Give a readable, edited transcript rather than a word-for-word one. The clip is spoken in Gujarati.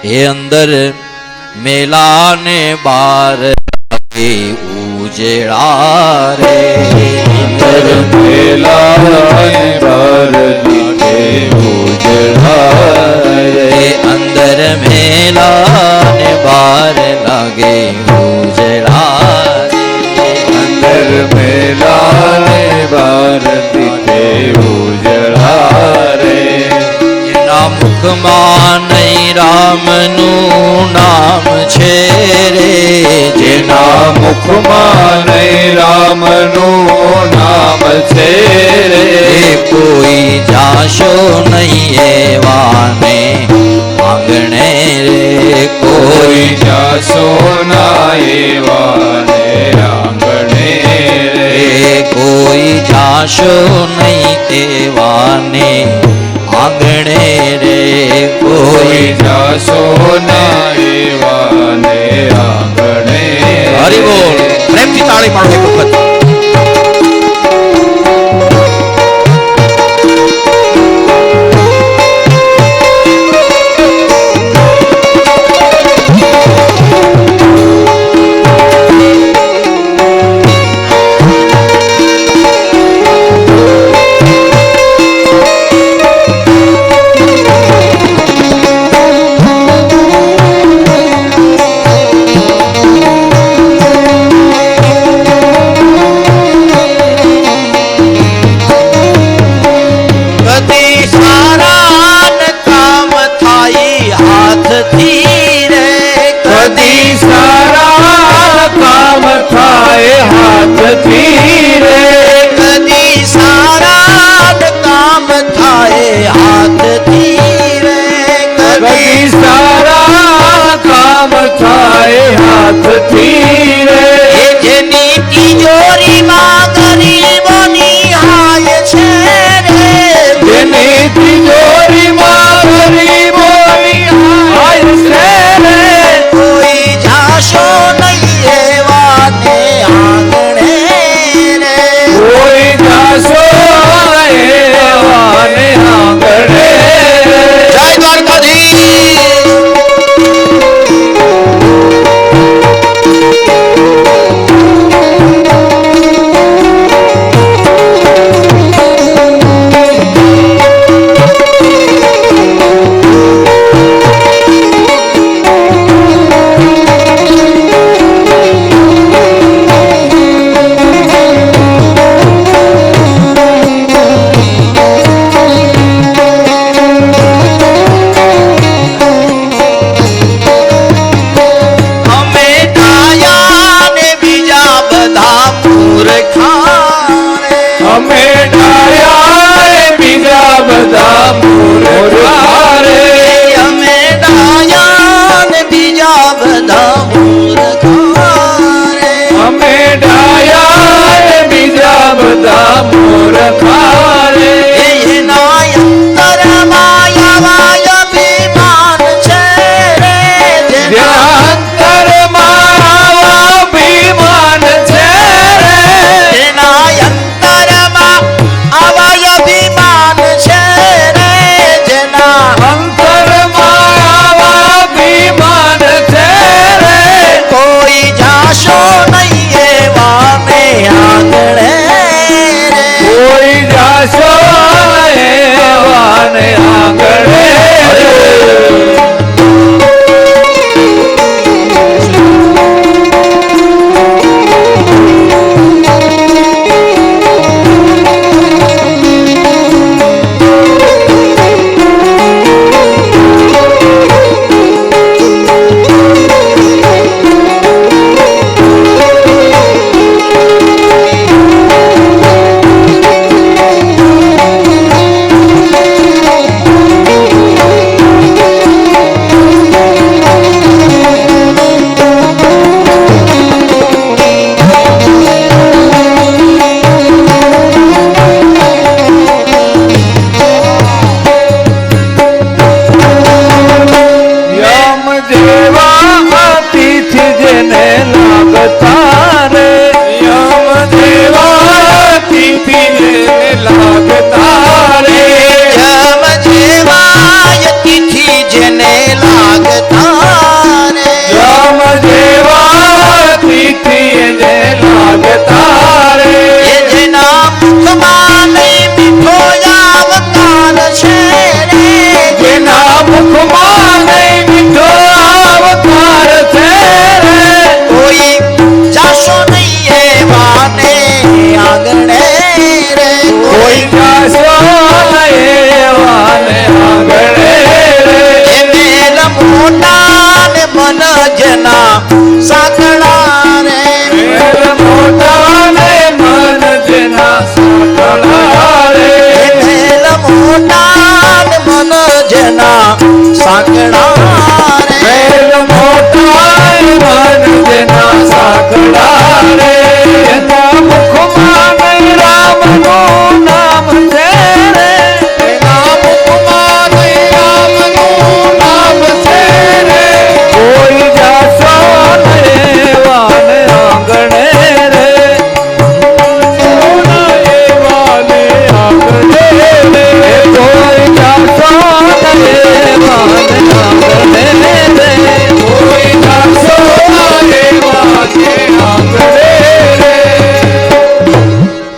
એ અંદર મેલા ને બાર ઉજેડા રે, અંદર મેલા ને બાર ઉજેડા રે, અંદર મેલા ને બાર લાગે ઉજેડા રે, અંદર મેલા ને બાર ઉજેડા રે. એના મુખમાં નહીં રામનું નામ છે રે, જેના મુખમાં નહીં રામનું નામ છે રે, કોઈ જાશો નહીં એવાને આંગણે રે, કોઈ જાશો ના એવાને આંગણે રે, કોઈ જાશો નહીં એવાને આંગણે રે, કોઈ જાશો ના એવાને આંગણે. હરિ બોલ. પ્રેમથી તાળી પાડો એક વખત. જેને લાગતા માગતા રે એ જેના મુખમાં નહીં મીઠો અવતાર છે રે જેના મુખમાં નહીં મીઠો અવતાર છે રે કોઈ જાશો નહીં એવાને આંગણે રે કોઈ જાશો એવાને આંગણે રે એ મેલ મોટા ને મન જેના સાંકળા રે મેલ મોટા ને મન જેના સાંકળા રે એ મેલ મોટા ને મન જેના સાંકળા